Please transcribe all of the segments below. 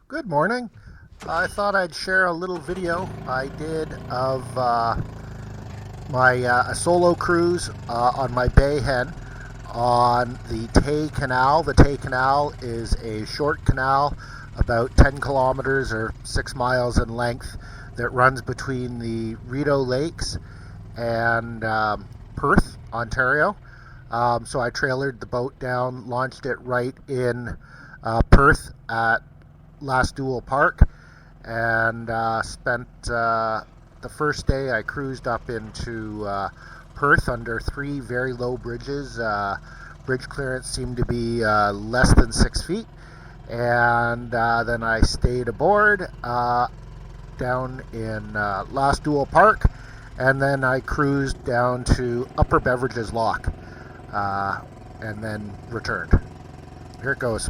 Good morning. I thought I'd share a little video I did of my a solo cruise on my bay hen on the Tay Canal. The Tay Canal is a short canal about 10 kilometers or 6 miles in length that runs between the Rideau Lakes and Perth, Ontario. So I trailered the boat down, launched it right in Perth at Last Dual Park, and spent the first day I cruised up into Perth under three very low bridges. Bridge clearance seemed to be less than 6 feet, and then I stayed aboard down in Last Dual Park, and then I cruised down to Upper Beverages Lock, and then returned. Here it goes.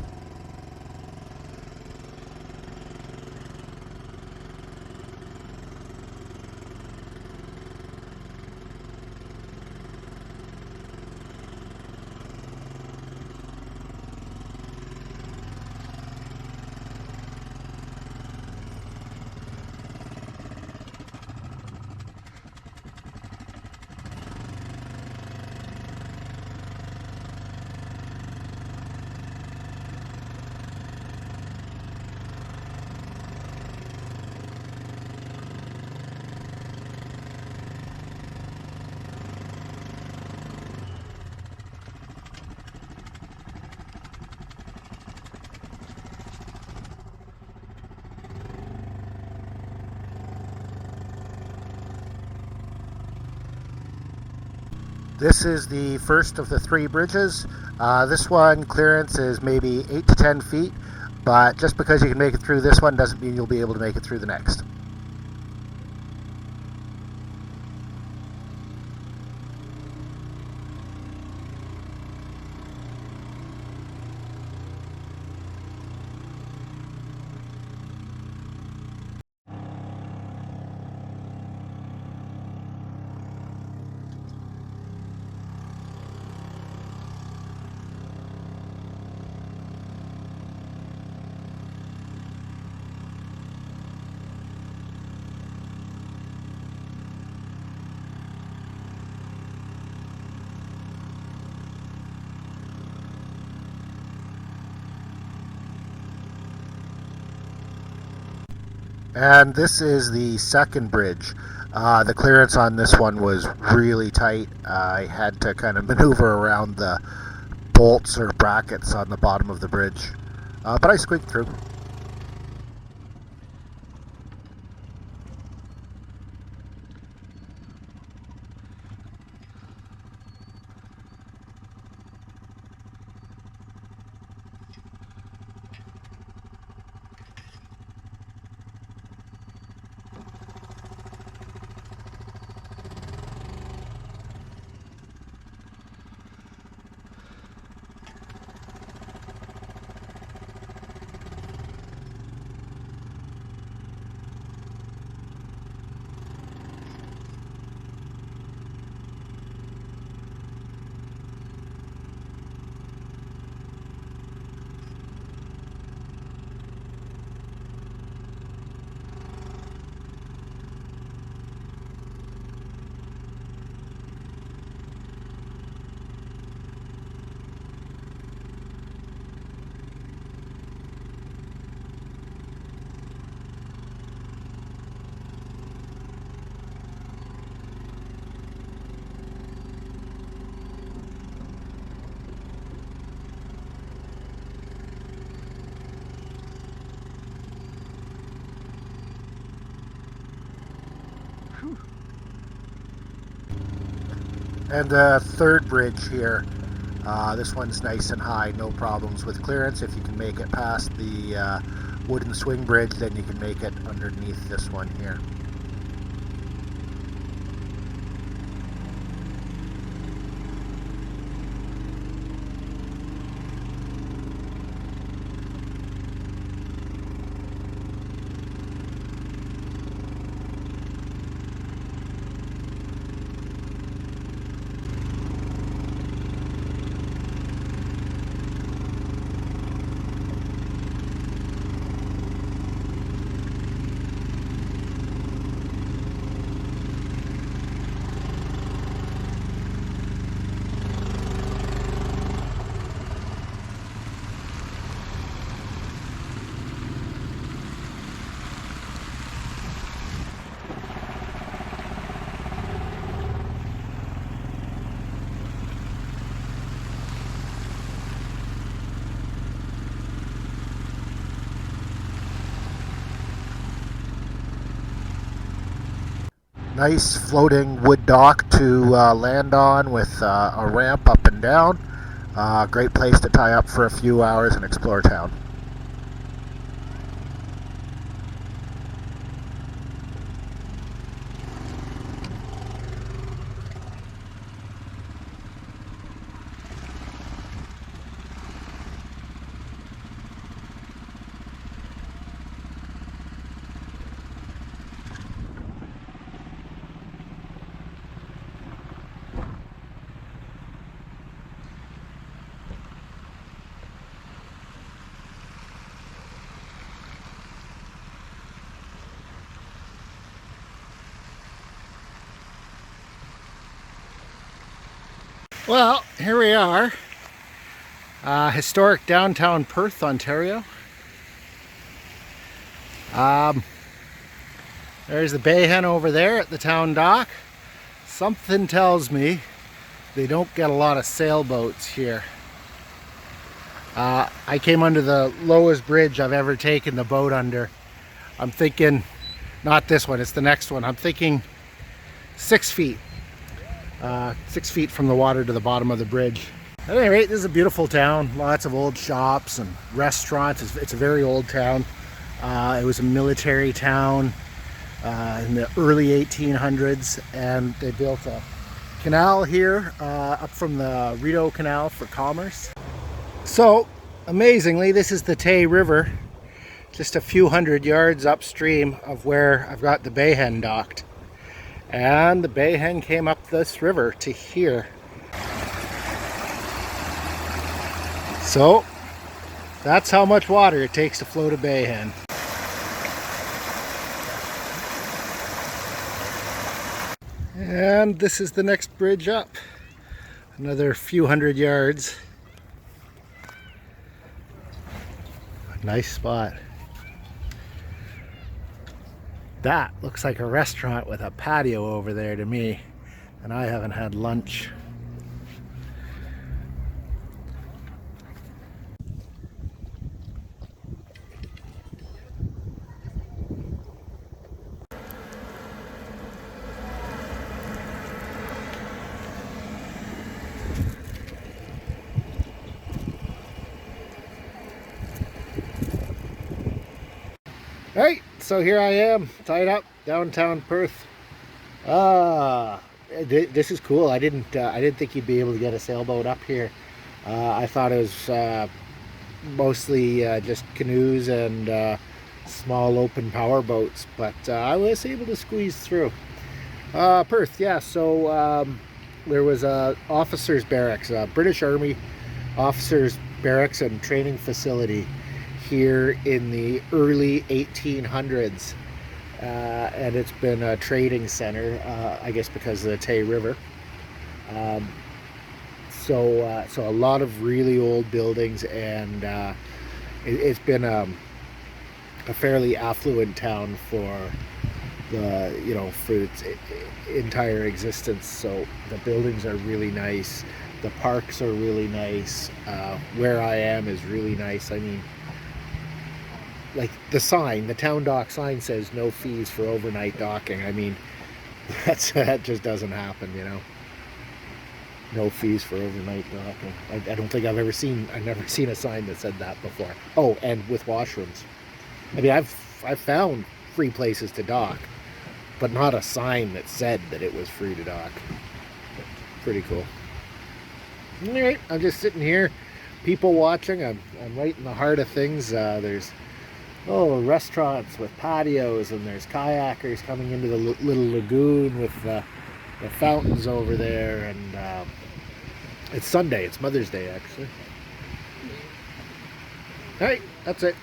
This is the first of the three bridges. This one clearance is maybe 8 to 10 feet, but just because you can make it through this one doesn't mean you'll be able to make it through the next. And this is the second bridge. The clearance on this one was really tight. I had to kind of maneuver around the bolts or brackets on the bottom of the bridge, but I squeaked through. And the third bridge here, this one's nice and high, no problems with clearance. If you can make it past the wooden swing bridge, then you can make it underneath this one here. Nice floating wood dock to land on with a ramp up and down. Great place to tie up for a few hours and explore town. Well, here we are, historic downtown Perth, Ontario. There's the bay hen over there at the town dock. Something tells me they don't get a lot of sailboats here. I came under the lowest bridge I've ever taken the boat under. I'm thinking, not this one, it's the next one. I'm thinking 6 feet. 6 feet from the water to the bottom of the bridge. At any rate, this is a beautiful town. Lots of old shops and restaurants. It's a very old town. It was a military town in the early 1800s, and they built a canal here up from the Rideau Canal for commerce. So, amazingly, this is the Tay River, just a few hundred yards upstream of where I've got the bay hen docked. And the bay hen came up this river to here. So that's how much water it takes to float a bay hen. And this is the next bridge up. Another few hundred yards. Nice spot. That looks like a restaurant with a patio over there to me, and I haven't had lunch. Alright, so here I am, tied up downtown Perth. This is cool. I didn't think you'd be able to get a sailboat up here. I thought it was mostly just canoes and small open power boats, but I was able to squeeze through. Perth, yeah. So there was a officers' barracks, British Army officers' barracks and training facility here in the early 1800s, and it's been a trading center, I guess because of the Tay River. So a lot of really old buildings, and it's been a fairly affluent town for for its entire existence. So the buildings are really nice, the parks are really nice, where I am is really nice. I mean, like the town dock sign says no fees for overnight docking. I mean, that just doesn't happen, you know. No fees for overnight docking. I don't think I've never seen a sign that said that before. Oh, and with washrooms. I mean, I've found free places to dock, but not a sign that said that it was free to dock. Pretty cool. Alright, I'm just sitting here, people watching. I'm right in the heart of things. There's restaurants with patios, and there's kayakers coming into the little lagoon with the fountains over there, and it's Sunday. It's Mother's Day, actually. Alright, that's it.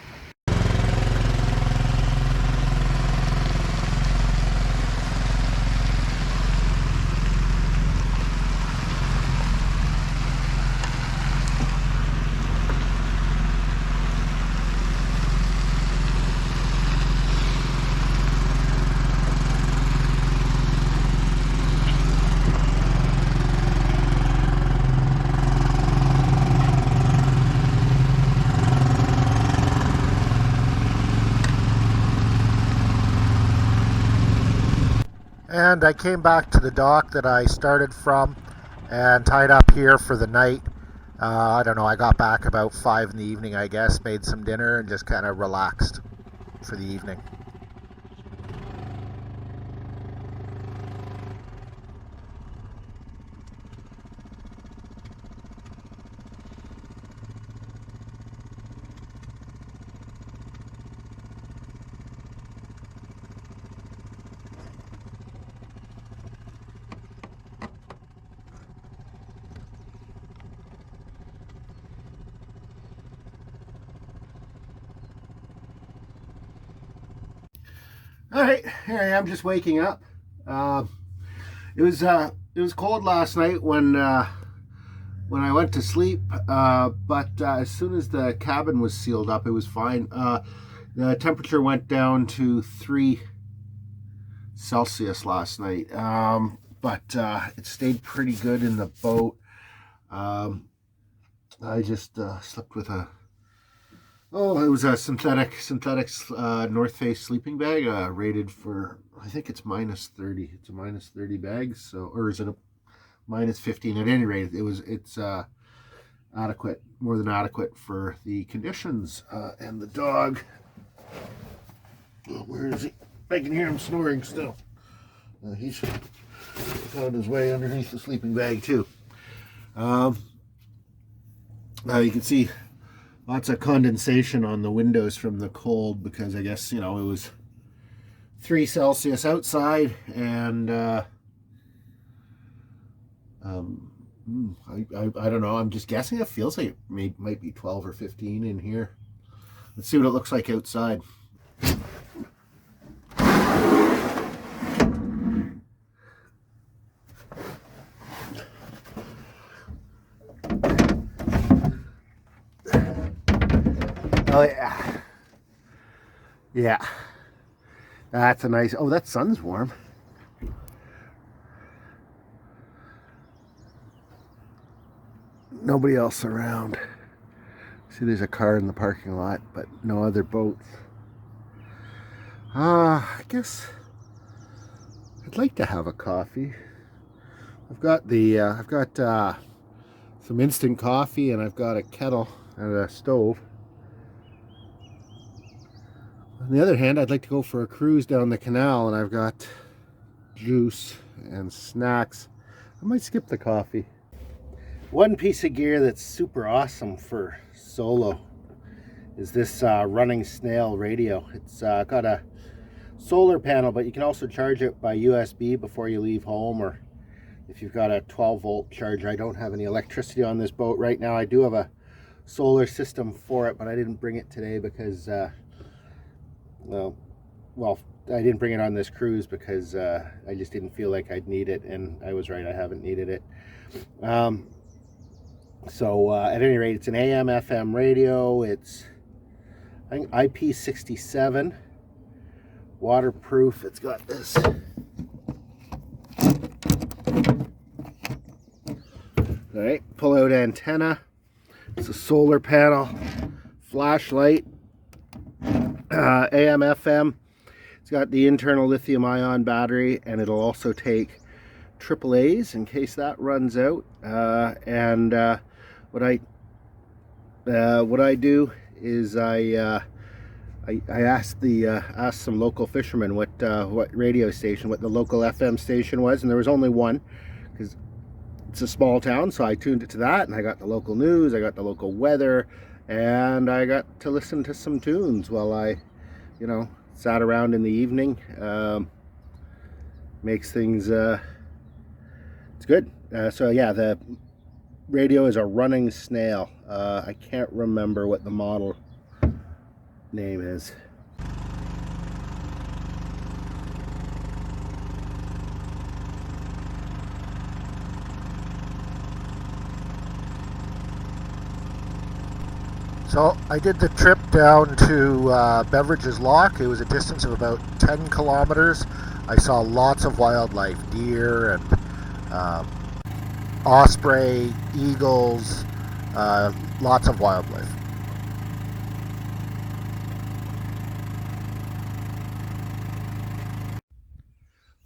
And I came back to the dock that I started from and tied up here for the night. I don't know, I got back about 5 in the evening, I guess, made some dinner and just kind of relaxed for the evening. All right, here I am, just waking up. It was cold last night when I went to sleep, but as soon as the cabin was sealed up, it was fine. The temperature went down to 3 Celsius last night, but it stayed pretty good in the boat. I just slept with it was a synthetic North Face sleeping bag, rated for, I think it's -30. It's a -30 bag, so, or is it a -15? At any rate, it's adequate, more than adequate for the conditions. And the dog, where is he? I can hear him snoring still. He's found his way underneath the sleeping bag too. Now you can see lots of condensation on the windows from the cold, because I guess, it was 3 Celsius outside, and I don't know, I'm just guessing. It feels like it might be 12 or 15 in here. Let's see what it looks like outside. Oh yeah. Yeah. That's a nice, oh, that sun's warm. Nobody else around. See, there's a car in the parking lot, but no other boats. I guess I'd like to have a coffee. I've got some instant coffee, and I've got a kettle and a stove. On the other hand, I'd like to go for a cruise down the canal, and I've got juice and snacks. I might skip the coffee. One piece of gear that's super awesome for solo is this running snail radio. It's got a solar panel, but you can also charge it by USB before you leave home, or if you've got a 12-volt charger. I don't have any electricity on this boat right now. I do have a solar system for it, but I didn't bring it today because well, I didn't bring it on this cruise because I just didn't feel like I'd need it, and I was right, I haven't needed it. So at any rate, it's an AM FM radio. It's, I think, IP67, waterproof. It's got this alright, pull out antenna. It's a solar panel, flashlight, AM FM. It's got the internal lithium ion battery, and it'll also take AAA's in case that runs out. What I do is I asked some local fishermen what radio station, what the local FM station was, and there was only one, because it's a small town. So I tuned it to that, and I got the local news, I got the local weather, and I got to listen to some tunes while I, sat around in the evening. Makes things, it's good. So yeah, the radio is a running snail. I can't remember what the model name is. So I did the trip down to Beveridge's Loch. It was a distance of about 10 kilometers. I saw lots of wildlife, deer and osprey, eagles, lots of wildlife.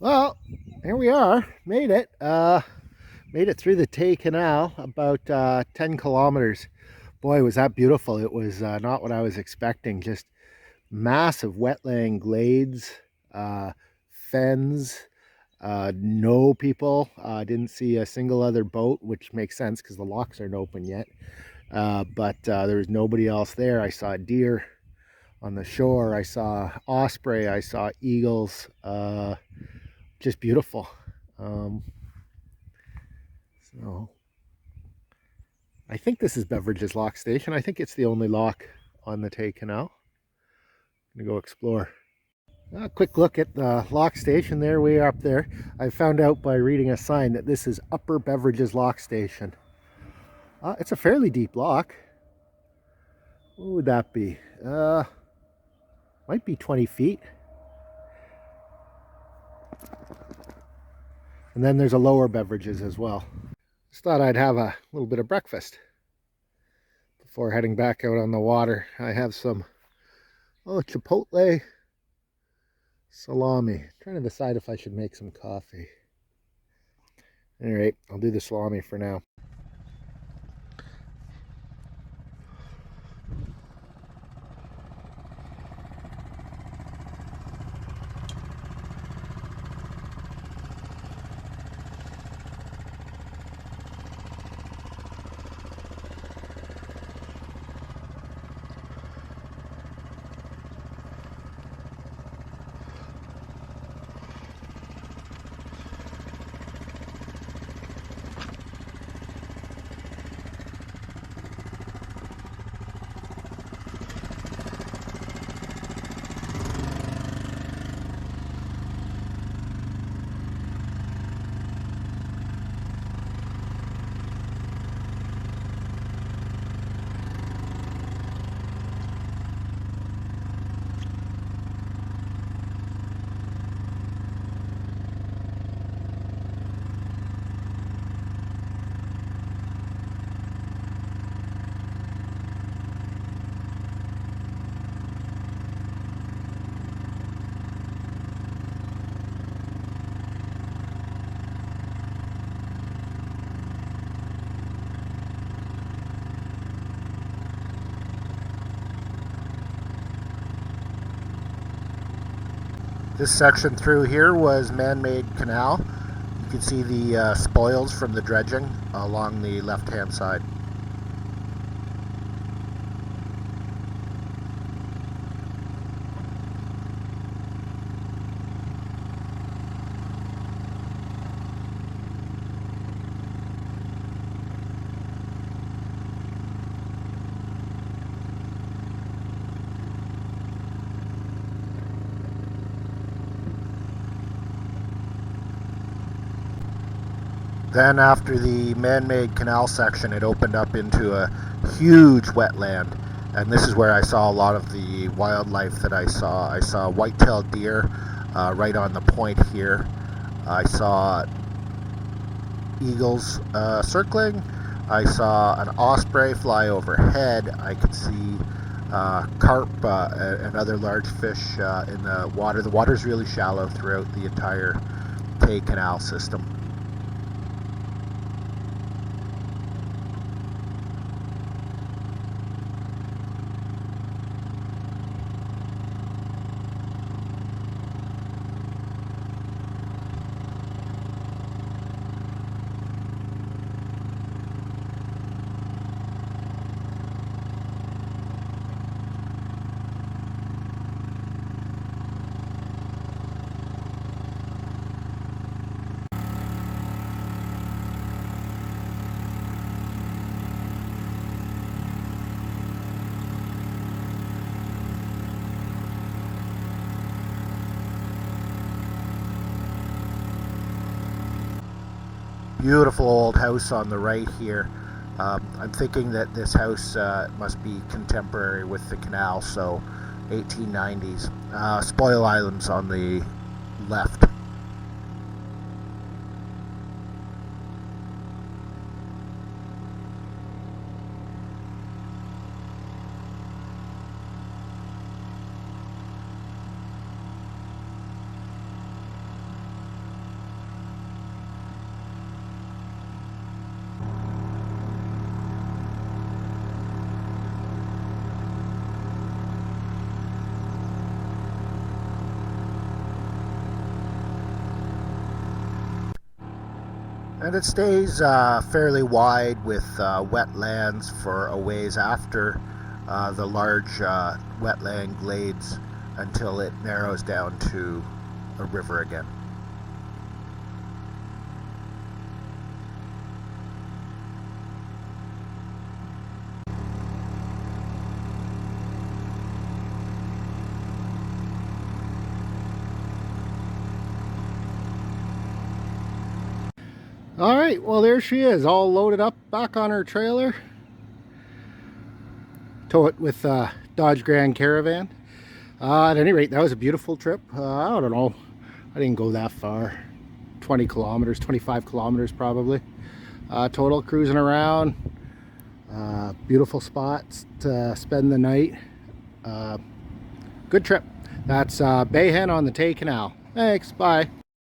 Well, Here we are, made it. Made it through the Tay Canal, about 10 kilometers. Boy, was that beautiful. It was not what I was expecting. Just massive wetland glades, fens, no people. Didn't see a single other boat, which makes sense because the locks aren't open yet. But there was nobody else there. I saw deer on the shore. I saw osprey. I saw eagles. Just beautiful. So I think this is Beveridge's Lock Station. I think it's the only lock on the Tay Canal. I'm gonna go explore. A quick look at the lock station there, way up there. I found out by reading a sign that this is Upper Beveridge's Lock Station. It's a fairly deep lock. What would that be? Might be 20 feet. And then there's a Lower Beveridge's as well. Just thought I'd have a little bit of breakfast before heading back out on the water. I have some Chipotle salami. I'm trying to decide if I should make some coffee. All right, I'll do the salami for now. This section through here was man-made canal. You can see the spoils from the dredging along the left-hand side. Then after the man-made canal section, it opened up into a huge wetland. And this is where I saw a lot of the wildlife that I saw. I saw white-tailed deer right on the point here. I saw eagles circling. I saw an osprey fly overhead. I could see carp and other large fish in the water. The water's really shallow throughout the entire Tay Canal system. Beautiful old house on the right here. I'm thinking that this house must be contemporary with the canal, so 1890s. Spoil Islands on the left. And it stays fairly wide with wetlands for a ways after the large wetland glades until it narrows down to a river again. All right, well, there she is, all loaded up back on her trailer. Tow it with Dodge Grand Caravan. At any rate, that was a beautiful trip. I don't know, I didn't go that far. 20 kilometers, 25 kilometers probably. Total cruising around. Beautiful spots to spend the night. Good trip. That's Bay Hen on the Tay Canal. Thanks, bye.